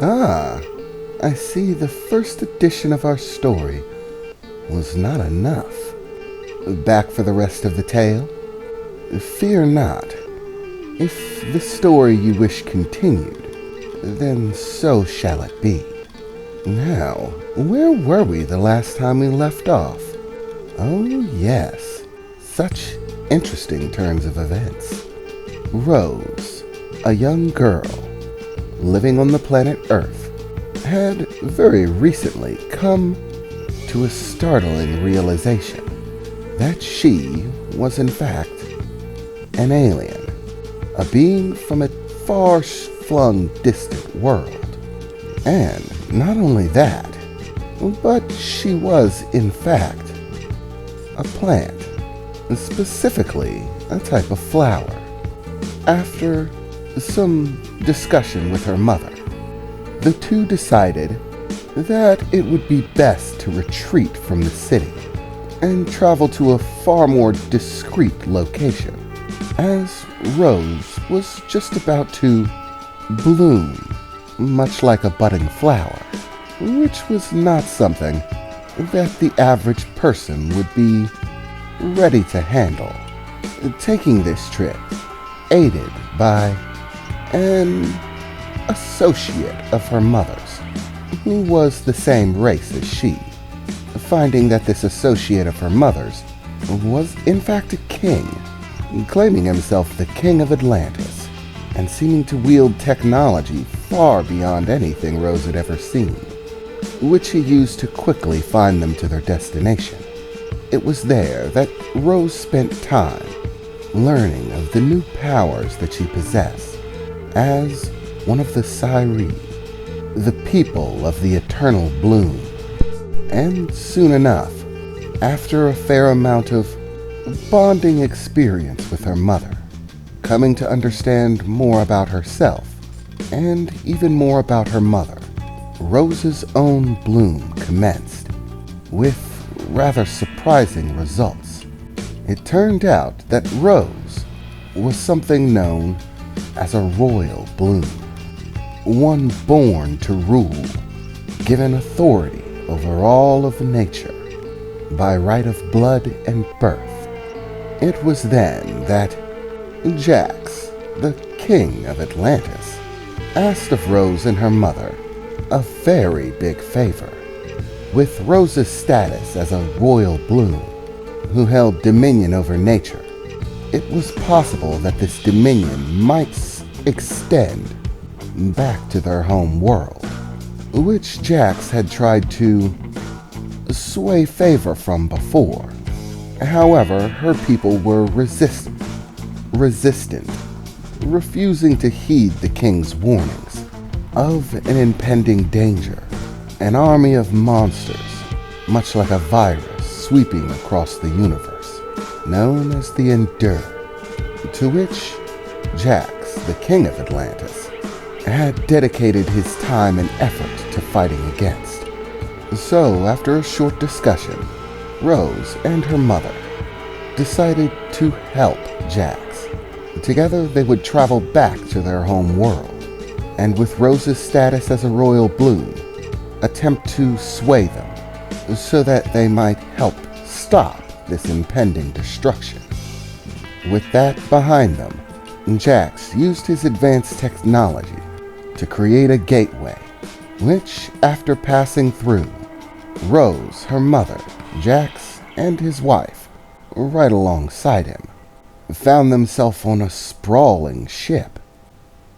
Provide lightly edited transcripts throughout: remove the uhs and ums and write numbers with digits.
Ah, I see the first edition of our story was not enough. Back for the rest of the tale? Fear not. If the story you wish continued, then so shall it be. Now, where were we the last time we left off? Oh yes, such interesting turns of events. Rose, a young girl, living on the planet Earth, had very recently come to a startling realization that she was in fact an alien, a being from a far-flung distant world. And not only that, but she was in fact a plant, specifically a type of flower. After some discussion with her mother, the two decided that it would be best to retreat from the city and travel to a far more discreet location, as Rose was just about to bloom, much like a budding flower, which was not something that the average person would be ready to handle. Taking this trip, aided by an associate of her mother's, who was the same race as she, finding that this associate of her mother's was in fact a king, claiming himself the king of Atlantis, and seeming to wield technology far beyond anything Rose had ever seen, which he used to quickly find them to their destination. It was there that Rose spent time learning of the new powers that she possessed as one of the Siree, the people of the eternal bloom. And soon enough, after a fair amount of bonding experience with her mother, coming to understand more about herself and even more about her mother, Rose's own bloom commenced with rather surprising results. It turned out that Rose was something known as a royal bloom, one born to rule, given authority over all of nature by right of blood and birth. It was then that Jax, the king of Atlantis, asked of Rose and her mother a very big favor. With Rose's status as a royal bloom who held dominion over nature, it was possible that this dominion might extend back to their home world, which Jax had tried to sway favor from before. However, her people were resistant, refusing to heed the king's warnings of an impending danger, an army of monsters, much like a virus sweeping across the universe, known as the Endure, to which Jax, the king of Atlantis, had dedicated his time and effort to fighting against. So, after a short discussion, Rose and her mother decided to help Jax. Together, they would travel back to their home world, and with Rose's status as a royal bloom, attempt to sway them so that they might help stop this impending destruction. With that behind them, Jax used his advanced technology to create a gateway, which, after passing through, Rose, her mother, Jax, and his wife, right alongside him, found themselves on a sprawling ship.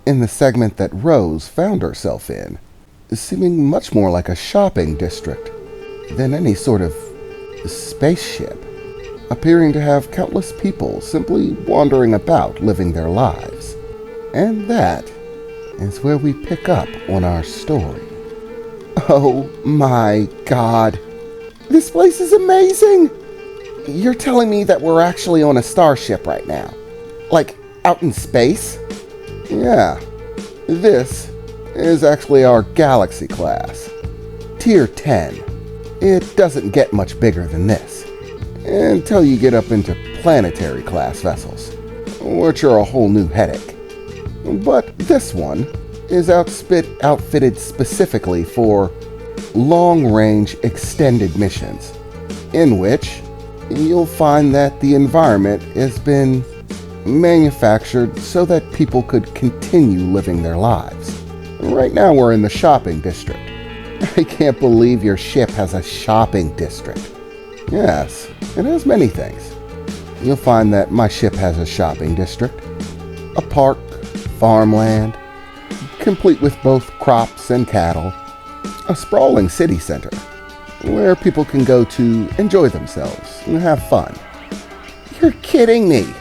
In the segment that Rose found herself in, seeming much more like a shopping district than any sort of spaceship, appearing to have countless people simply wandering about living their lives. And that is where we pick up on our story. Oh my god. This place is amazing! You're telling me that we're actually on a starship right now? Like, out in space? Yeah. This is actually our Galaxy class. Tier 10. It doesn't get much bigger than this, until you get up into planetary class vessels, which are a whole new headache. But this one is outfitted specifically for long-range extended missions, in which you'll find that the environment has been manufactured so that people could continue living their lives. Right now we're in the shopping district. I can't believe your ship has a shopping district. Yes, it has many things. You'll find that my ship has a shopping district, a park, farmland, complete with both crops and cattle, a sprawling city center, where people can go to enjoy themselves and have fun. You're kidding me!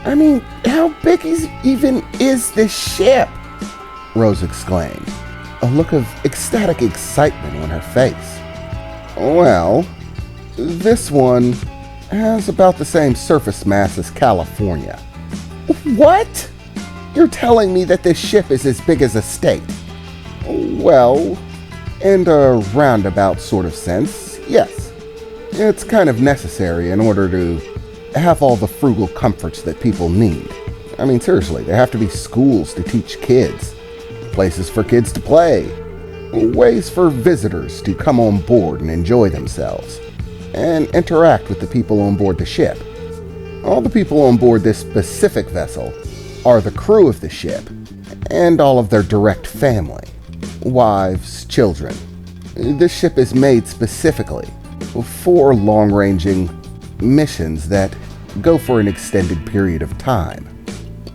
I mean, how big even is this ship? Rose exclaimed, a look of ecstatic excitement on her face. Well, this one has about the same surface mass as California. What? You're telling me that this ship is as big as a state? Well, in a roundabout sort of sense, yes. It's kind of necessary in order to have all the frugal comforts that people need. I mean, seriously, there have to be schools to teach kids, places for kids to play, ways for visitors to come on board and enjoy themselves, and interact with the people on board the ship. All the people on board this specific vessel are the crew of the ship and all of their direct family, wives, children. This ship is made specifically for long-ranging missions that go for an extended period of time.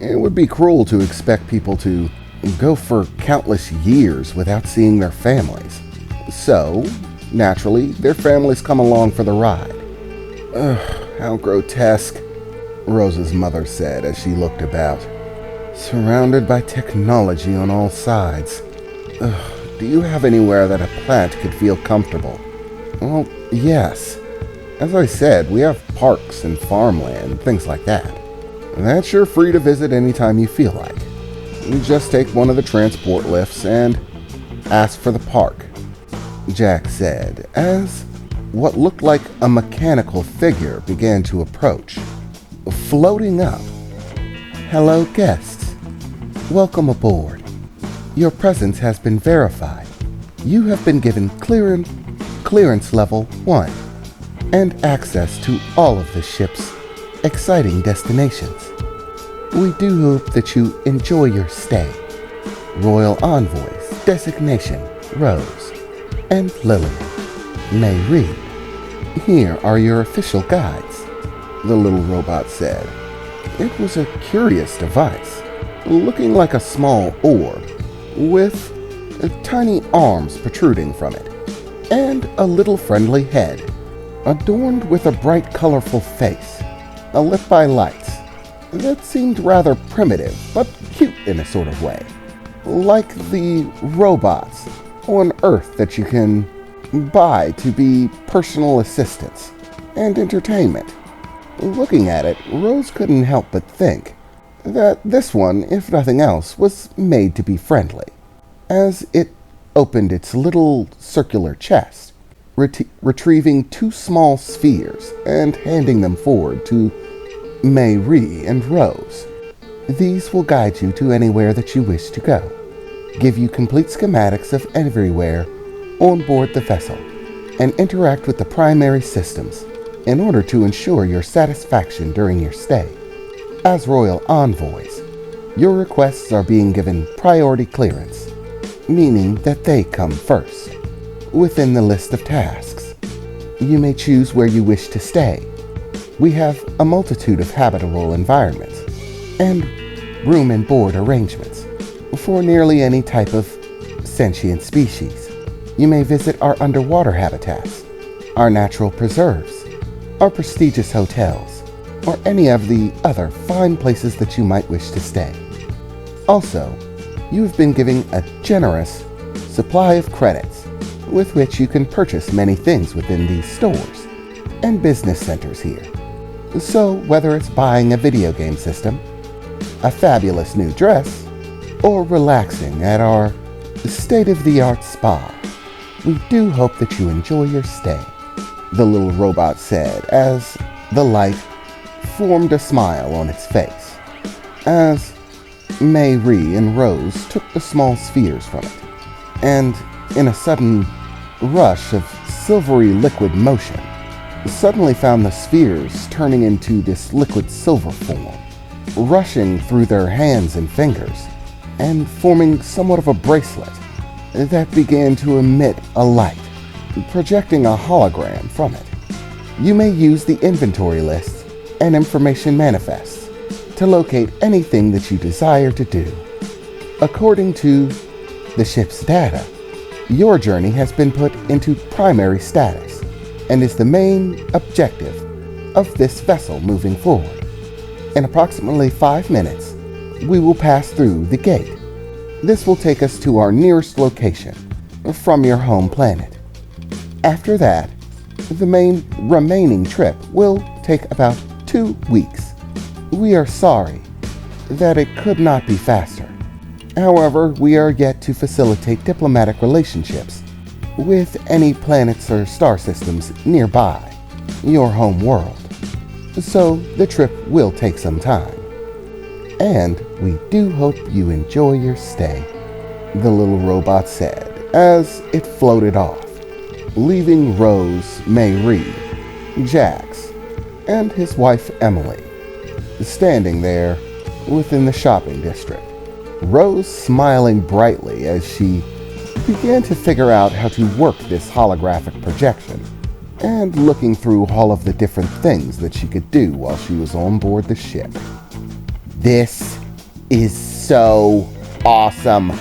It would be cruel to expect people to go for countless years without seeing their families. So, naturally, their families come along for the ride. Ugh, how grotesque, Rose's mother said as she looked about. Surrounded by technology on all sides. Ugh, do you have anywhere that a plant could feel comfortable? Well, yes. As I said, we have parks and farmland, things like that. That you're free to visit anytime you feel like. You just take one of the transport lifts and ask for the park, Jack said, as what looked like a mechanical figure began to approach, floating up. Hello, guests. Welcome aboard. Your presence has been verified. You have been given clearance level 1 and access to all of the ship's exciting destinations. We do hope that you enjoy your stay. Royal Envoys, designation Rose, and Lily may read. Here are your official guides, the little robot said. It was a curious device, looking like a small orb, with tiny arms protruding from it, and a little friendly head, adorned with a bright, colorful face, lit by lights that seemed rather primitive, but cute in a sort of way, like the robots on Earth that you can buy to be personal assistants and entertainment. Looking at it, Rose couldn't help but think that this one, if nothing else, was made to be friendly, as it opened its little circular chest, retrieving 2 small spheres and handing them forward to Mayrie and Rose. These will guide you to anywhere that you wish to go, give you complete schematics of everywhere on board the vessel, and interact with the primary systems in order to ensure your satisfaction during your stay. As Royal Envoys, your requests are being given priority clearance, meaning that they come first. Within the list of tasks, you may choose where you wish to stay. We have a multitude of habitable environments and room and board arrangements for nearly any type of sentient species. You may visit our underwater habitats, our natural preserves, our prestigious hotels, or any of the other fine places that you might wish to stay. Also, you have been given a generous supply of credits with which you can purchase many things within these stores and business centers here. So whether it's buying a video game system, a fabulous new dress, or relaxing at our state-of-the-art spa, we do hope that you enjoy your stay, the little robot said as the light formed a smile on its face, as Marie and Rose took the small spheres from it, and in a sudden rush of silvery liquid motion, suddenly found the spheres turning into this liquid silver form, rushing through their hands and fingers, and forming somewhat of a bracelet that began to emit a light, projecting a hologram from it. You may use the inventory list and information manifests to locate anything that you desire to do. According to the ship's data, your journey has been put into primary status and is the main objective of this vessel moving forward. In approximately 5 minutes, we will pass through the gate. This will take us to our nearest location from your home planet. After that, the main remaining trip will take about 2 weeks. We are sorry that it could not be faster. However, we are yet to facilitate diplomatic relationships with any planets or star systems nearby your home world, so the trip will take some time. And we do hope you enjoy your stay, the little robot said as it floated off, leaving Rose, Marie, Jax, and his wife Emily standing there within the shopping district. Rose smiling brightly as she began to figure out how to work this holographic projection, and looking through all of the different things that she could do while she was on board the ship. This is so awesome.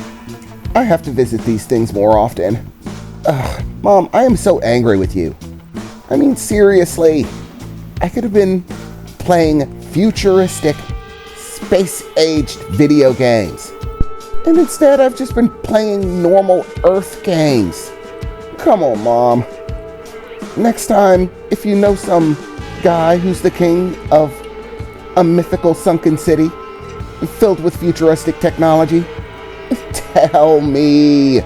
I have to visit these things more often. Mom, I am so angry with you. I mean, seriously, I could have been playing futuristic, space-aged video games. And instead, I've just been playing normal Earth games. Come on, Mom. Next time, if you know some guy who's the king of a mythical sunken city filled with futuristic technology, tell me.